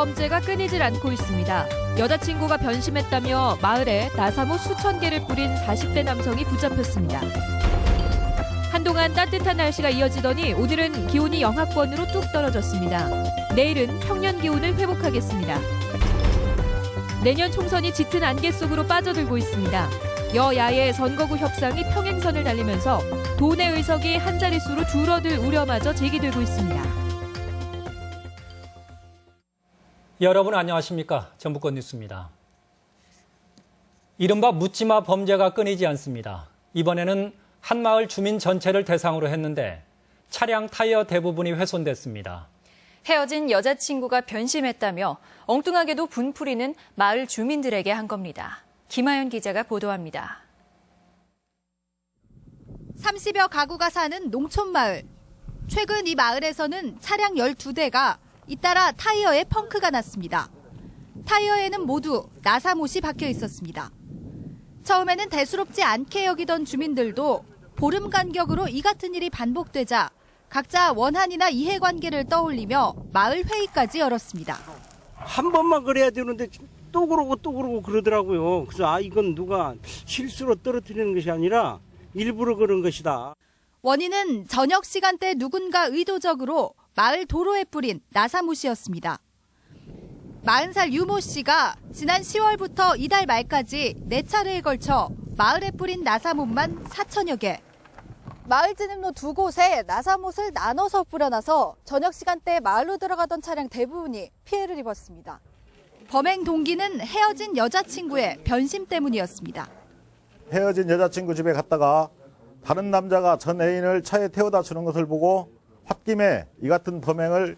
범죄가 끊이질 않고 있습니다. 여자친구가 변심했다며 마을에 나사모 수천 개를 뿌린 40대 남성이 붙잡혔습니다. 한동안 따뜻한 날씨가 이어지더니 오늘은 기온이 영하권으로 뚝 떨어졌습니다. 내일은 평년 기온을 회복하겠습니다. 내년 총선이 짙은 안개 속으로 빠져들고 있습니다. 여야의 선거구 협상이 평행선을 달리면서 도내 의석이 한 자릿수로 줄어들 우려마저 제기되고 있습니다. 여러분 안녕하십니까? 전북권 뉴스입니다. 이른바 묻지마 범죄가 끊이지 않습니다. 이번에는 한 마을 주민 전체를 대상으로 했는데 차량 타이어 대부분이 훼손됐습니다. 헤어진 여자친구가 변심했다며 엉뚱하게도 분풀이는 마을 주민들에게 한 겁니다. 김하연 기자가 보도합니다. 30여 가구가 사는 농촌마을. 최근 이 마을에서는 차량 12대가 잇따라 타이어에 펑크가 났습니다. 타이어에는 모두 나사못이 박혀 있었습니다. 처음에는 대수롭지 않게 여기던 주민들도 보름 간격으로 이 같은 일이 반복되자 각자 원한이나 이해관계를 떠올리며 마을 회의까지 열었습니다. 한 번만 그래야 되는데 또 그러고 그러더라고요. 그래서 이건 누가 실수로 떨어뜨리는 것이 아니라 일부러 그런 것이다. 원인은 저녁 시간대 누군가 의도적으로 마을 도로에 뿌린 나사못이었습니다. 40살 유모 씨가 지난 10월부터 이달 말까지 4차례에 걸쳐 마을에 뿌린 나사못만 4천여 개. 마을 진입로 2곳에 나사못을 나눠서 뿌려놔서 저녁 시간대에 마을로 들어가던 차량 대부분이 피해를 입었습니다. 범행 동기는 헤어진 여자친구의 변심 때문이었습니다. 헤어진 여자친구 집에 갔다가 다른 남자가 전 애인을 차에 태워다 주는 것을 보고 홧김에 이 같은 범행을.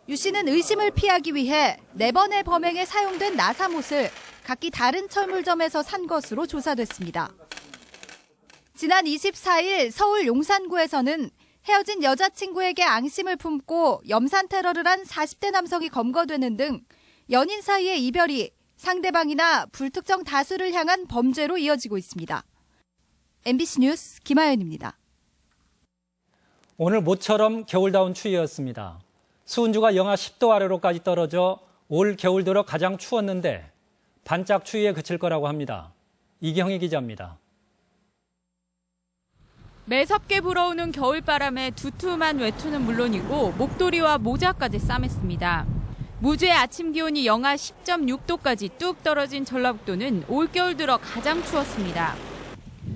유 씨는 의심을 피하기 위해 4번의 범행에 사용된 나사못을 각기 다른 철물점에서 산 것으로 조사됐습니다. 지난 24일 서울 용산구에서는 헤어진 여자친구에게 앙심을 품고 염산 테러를 한 40대 남성이 검거되는 등 연인 사이의 이별이 상대방이나 불특정 다수를 향한 범죄로 이어지고 있습니다. MBC 뉴스 김하연입니다. 오늘 모처럼 겨울다운 추위였습니다. 수은주가 영하 10도 아래로까지 떨어져 올 겨울 들어 가장 추웠는데 반짝 추위에 그칠 거라고 합니다. 이경희 기자입니다. 매섭게 불어오는 겨울바람에 두툼한 외투는 물론이고 목도리와 모자까지 싸맸습니다. 무주의 아침 기온이 영하 10.6도까지 뚝 떨어진 전라북도는 올겨울 들어 가장 추웠습니다.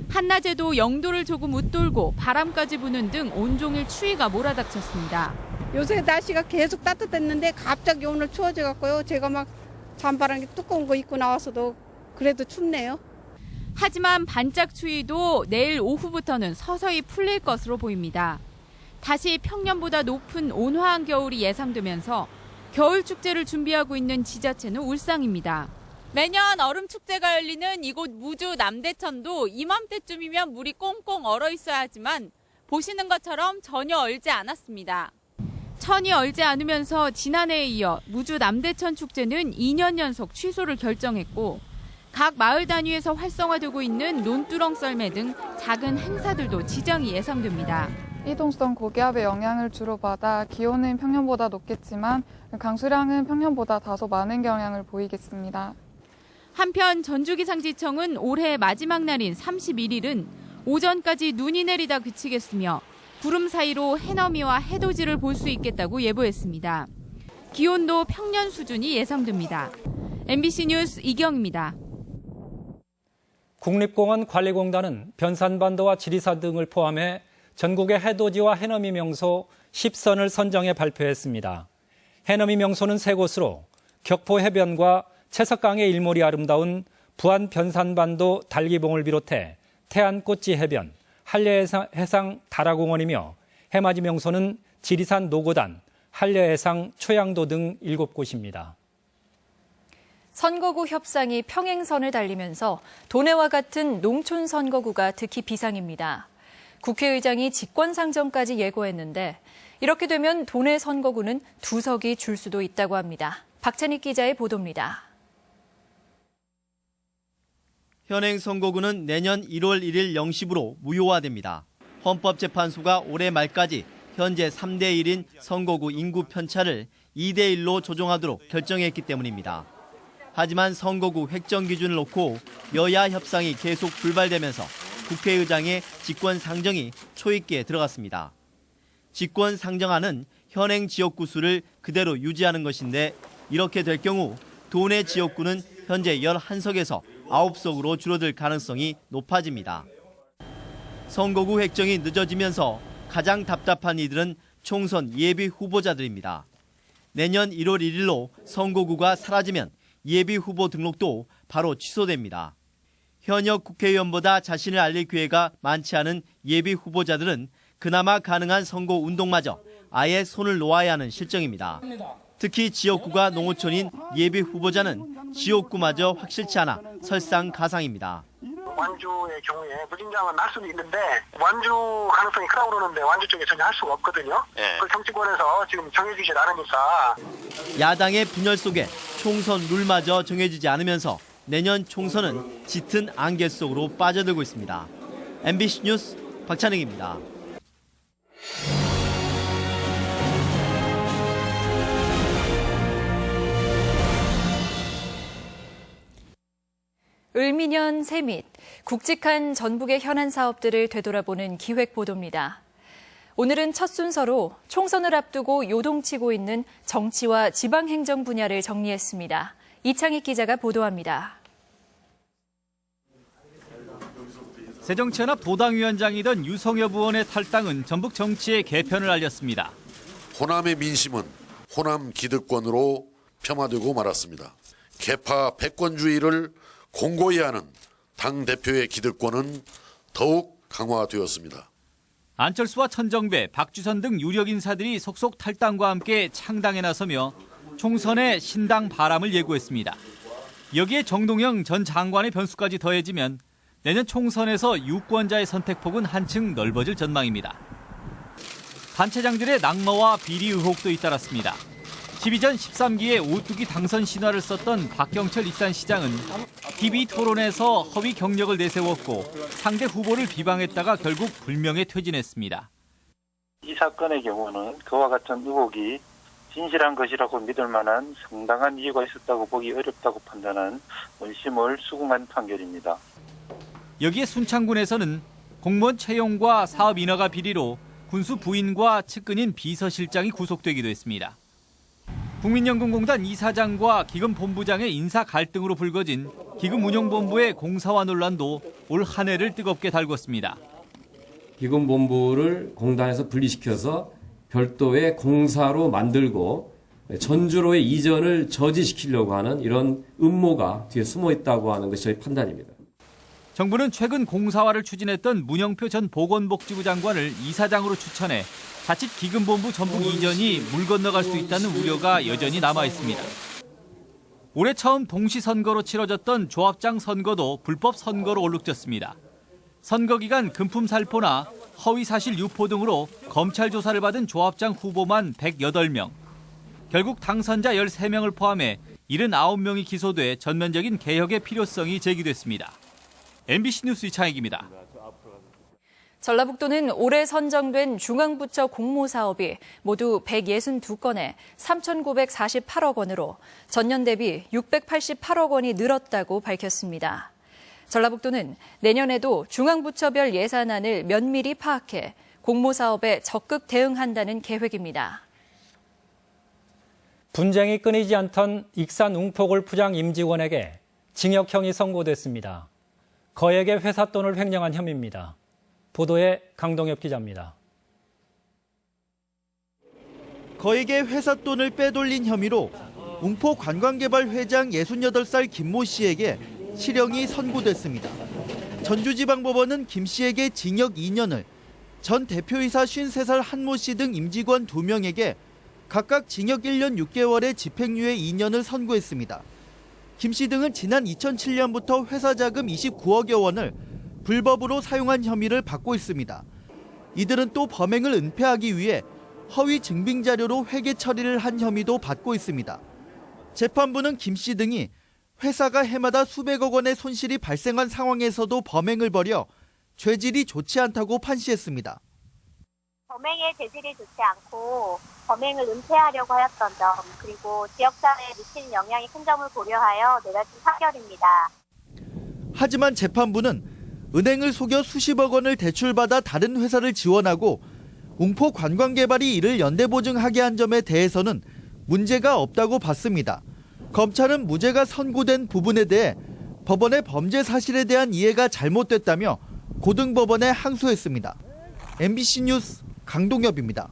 한낮에도 영도를 조금 웃돌고 바람까지 부는 등 온종일 추위가 몰아닥쳤습니다. 요새 날씨가 계속 따뜻했는데 갑자기 오늘 추워져갖고요. 제가 막 잠바랑 두꺼운 거 입고 나와서도 그래도 춥네요. 하지만 반짝 추위도 내일 오후부터는 서서히 풀릴 것으로 보입니다. 다시 평년보다 높은 온화한 겨울이 예상되면서 겨울 축제를 준비하고 있는 지자체는 울상입니다. 매년 얼음 축제가 열리는 이곳 무주 남대천도 이맘때쯤이면 물이 꽁꽁 얼어 있어야 하지만 보시는 것처럼 전혀 얼지 않았습니다. 천이 얼지 않으면서 지난해에 이어 무주 남대천 축제는 2년 연속 취소를 결정했고 각 마을 단위에서 활성화되고 있는 논두렁 썰매 등 작은 행사들도 지장이 예상됩니다. 이동성 고기압의 영향을 주로 받아 기온은 평년보다 높겠지만 강수량은 평년보다 다소 많은 경향을 보이겠습니다. 한편 전주기상지청은 올해 마지막 날인 31일은 오전까지 눈이 내리다 그치겠으며 구름 사이로 해넘이와 해돋이를 볼 수 있겠다고 예보했습니다. 기온도 평년 수준이 예상됩니다. MBC 뉴스 이경입니다. 국립공원관리공단은 변산반도와 지리산 등을 포함해 전국의 해돋이와 해넘이 명소 10선을 선정해 발표했습니다. 해넘이 명소는 3곳으로 격포 해변과 채석강의 일몰이 아름다운 부안 변산반도 달기봉을 비롯해 태안꽃지 해변, 한려해상 다라공원이며 해맞이 명소는 지리산 노고단, 한려해상 초양도 등 7곳입니다. 선거구 협상이 평행선을 달리면서 도내와 같은 농촌 선거구가 특히 비상입니다. 국회의장이 직권상정까지 예고했는데 이렇게 되면 도내 선거구는 2석이 줄 수도 있다고 합니다. 박찬익 기자의 보도입니다. 현행 선거구는 내년 1월 1일 0시부로 무효화됩니다. 헌법재판소가 올해 말까지 현재 3대 1인 선거구 인구 편차를 2대1로 조정하도록 결정했기 때문입니다. 하지만 선거구 획정 기준을 놓고 여야 협상이 계속 불발되면서 국회의장의 직권 상정이 초입기에 들어갔습니다. 직권 상정안은 현행 지역구 수를 그대로 유지하는 것인데 이렇게 될 경우 도내 지역구는 현재 11석에서 9석으로 줄어들 가능성이 높아집니다. 선거구 획정이 늦어지면서 가장 답답한 이들은 총선 예비 후보자들입니다. 내년 1월 1일로 선거구가 사라지면 예비 후보 등록도 바로 취소됩니다. 현역 국회의원보다 자신을 알릴 기회가 많지 않은 예비 후보자들은 그나마 가능한 선거 운동마저 아예 손을 놓아야 하는 실정입니다. 특히 지역구가 농어촌인 예비 후보자는 지역구마저 확실치 않아 설상가상입니다. 완주의 경우에 무진장은 할 수는 있는데 완주 가능성이 크다고 그러는데 완주 쪽에 전혀 할 수가 없거든요. 그 정치권에서 지금 정해지지 않으니까. 야당의 분열 속에 총선 룰마저 정해지지 않으면서 내년 총선은 짙은 안개 속으로 빠져들고 있습니다. MBC 뉴스 박찬익입니다. 을미년 새밑, 굵직한 전북의 현안 사업들을 되돌아보는 기획보도입니다. 오늘은 첫 순서로 총선을 앞두고 요동치고 있는 정치와 지방행정 분야를 정리했습니다. 이창익 기자가 보도합니다. 새정치연합 도당위원장이던 유성엽 의원의 탈당은 전북 정치의 개편을 알렸습니다. 호남의 민심은 호남 기득권으로 폄하되고 말았습니다. 개파 패권주의를 공고히 하는 당대표의 기득권은 더욱 강화되었습니다. 안철수와 천정배, 박주선 등 유력 인사들이 속속 탈당과 함께 창당에 나서며 총선에 신당 바람을 예고했습니다. 여기에 정동영 전 장관의 변수까지 더해지면 내년 총선에서 유권자의 선택폭은 한층 넓어질 전망입니다. 단체장들의 낙마와 비리 의혹도 잇따랐습니다. 12전 13기에 오뚜기 당선 신화를 썼던 박경철 익산시장은 TV 토론에서 허위 경력을 내세웠고 상대 후보를 비방했다가 결국 불명예 퇴진했습니다. 이 사건의 경우는 그와 같은 의혹이 진실한 것이라고 믿을 만한 상당한 이유가 있었다고 보기 어렵다고 판단한 원심을 수긍한 판결입니다. 여기에 순창군에서는 공무원 채용과 사업 인허가 비리로 군수 부인과 측근인 비서실장이 구속되기도 했습니다. 국민연금공단 이사장과 기금본부장의 인사 갈등으로 불거진 기금운용본부의 공사화 논란도 올 한 해를 뜨겁게 달궜습니다. 기금본부를 공단에서 분리시켜서 별도의 공사로 만들고 전주로의 이전을 저지시키려고 하는 이런 음모가 뒤에 숨어 있다고 하는 것이 저희 판단입니다. 정부는 최근 공사화를 추진했던 문영표 전 보건복지부 장관을 이사장으로 추천해 자칫 기금본부 전북 이전이 물 건너갈 수 있다는 우려가 여전히 남아 있습니다. 올해 처음 동시선거로 치러졌던 조합장 선거도 불법 선거로 얼룩졌습니다. 선거 기간 금품 살포나 허위 사실 유포 등으로 검찰 조사를 받은 조합장 후보만 108명. 결국 당선자 13명을 포함해 79명이 기소돼 전면적인 개혁의 필요성이 제기됐습니다. MBC 뉴스 이창익입니다. 전라북도는 올해 선정된 중앙부처 공모 사업이 모두 162건에 3,948억 원으로 전년 대비 688억 원이 늘었다고 밝혔습니다. 전라북도는 내년에도 중앙부처별 예산안을 면밀히 파악해 공모 사업에 적극 대응한다는 계획입니다. 분쟁이 끊이지 않던 익산 웅포골 부장 임직원에게 징역형이 선고됐습니다. 거액의 회사 돈을 횡령한 혐의입니다. 보도에 강동엽 기자입니다. 거액의 회사 돈을 빼돌린 혐의로 웅포 관광개발 회장 68살 김모 씨에게 실형이 선고됐습니다. 전주지방법원은 김 씨에게 징역 2년을, 전 대표이사 53살 한모 씨 등 임직원 2명에게 각각 징역 1년 6개월의 집행유예 2년을 선고했습니다. 김 씨 등은 지난 2007년부터 회사 자금 29억여 원을 불법으로 사용한 혐의를 받고 있습니다. 이들은 또 범행을 은폐하기 위해 허위 증빙 자료로 회계 처리를 한 혐의도 받고 있습니다. 재판부는 김 씨 등이 회사가 해마다 수백억 원의 손실이 발생한 상황에서도 범행을 벌여 죄질이 좋지 않다고 판시했습니다. 범행의 재질이 좋지 않고 범행을 은폐하려고 하였던 점, 그리고 지역사회에 미치는 영향이 큰 점을 고려하여 내려진 판결입니다. 하지만 재판부는 은행을 속여 수십억 원을 대출받아 다른 회사를 지원하고 웅포 관광개발이 이를 연대보증하게 한 점에 대해서는 문제가 없다고 봤습니다. 검찰은 무죄가 선고된 부분에 대해 법원의 범죄 사실에 대한 이해가 잘못됐다며 고등법원에 항소했습니다. MBC 뉴스 강동엽입니다.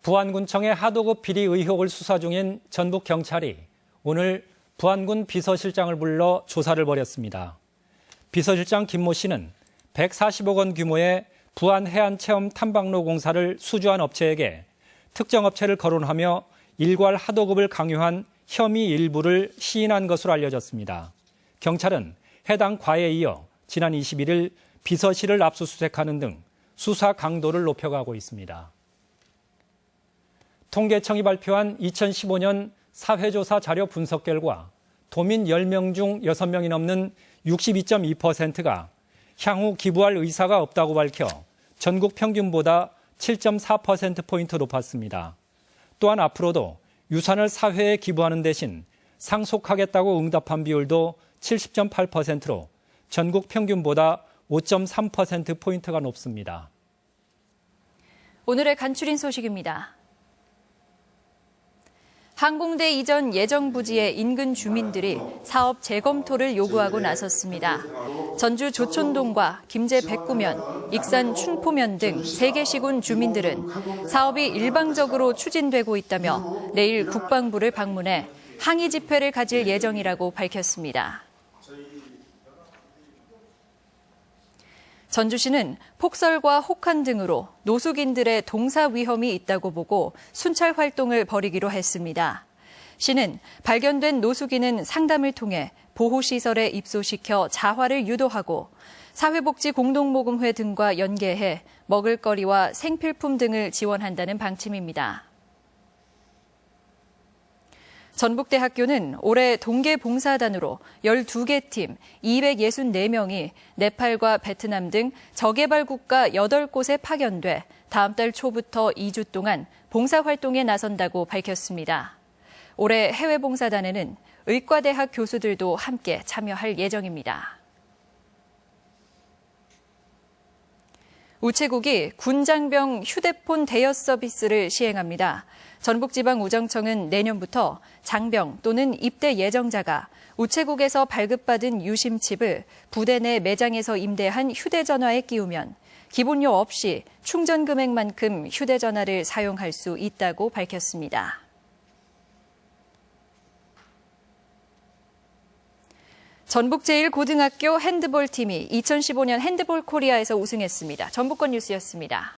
부안군청의 하도급 비리 의혹을 수사 중인 전북경찰이 오늘 부안군 비서실장을 불러 조사를 벌였습니다. 비서실장 김모 씨는 140억 원 규모의 부안 해안체험 탐방로 공사를 수주한 업체에게 특정 업체를 거론하며 일괄 하도급을 강요한 혐의 일부를 시인한 것으로 알려졌습니다. 경찰은 해당 과에 이어 지난 21일 비서실을 압수수색하는 등 수사 강도를 높여가고 있습니다. 통계청이 발표한 2015년 사회조사 자료 분석 결과 도민 10명 중 6명이 넘는 62.2%가 향후 기부할 의사가 없다고 밝혀 전국 평균보다 7.4%포인트 높았습니다. 또한 앞으로도 유산을 사회에 기부하는 대신 상속하겠다고 응답한 비율도 70.8%로 전국 평균보다 5.3%포인트가 높습니다. 오늘의 간추린 소식입니다. 항공대 이전 예정 부지의 인근 주민들이 사업 재검토를 요구하고 나섰습니다. 전주 조촌동과 김제 백구면, 익산 춘포면 등 3개 시군 주민들은 사업이 일방적으로 추진되고 있다며 내일 국방부를 방문해 항의 집회를 가질 예정이라고 밝혔습니다. 전주시는 폭설과 혹한 등으로 노숙인들의 동사 위험이 있다고 보고 순찰 활동을 벌이기로 했습니다. 시는 발견된 노숙인은 상담을 통해 보호시설에 입소시켜 자활을 유도하고 사회복지공동모금회 등과 연계해 먹을거리와 생필품 등을 지원한다는 방침입니다. 전북대학교는 올해 동계봉사단으로 12개 팀 264명이 네팔과 베트남 등 저개발 국가 8곳에 파견돼 다음 달 초부터 2주 동안 봉사활동에 나선다고 밝혔습니다. 올해 해외봉사단에는 의과대학 교수들도 함께 참여할 예정입니다. 우체국이 군장병 휴대폰 대여 서비스를 시행합니다. 전북지방우정청은 내년부터 장병 또는 입대 예정자가 우체국에서 발급받은 유심칩을 부대 내 매장에서 임대한 휴대전화에 끼우면 기본료 없이 충전 금액만큼 휴대전화를 사용할 수 있다고 밝혔습니다. 전북 제1고등학교 핸드볼팀이 2015년 핸드볼 코리아에서 우승했습니다. 전북권 뉴스였습니다.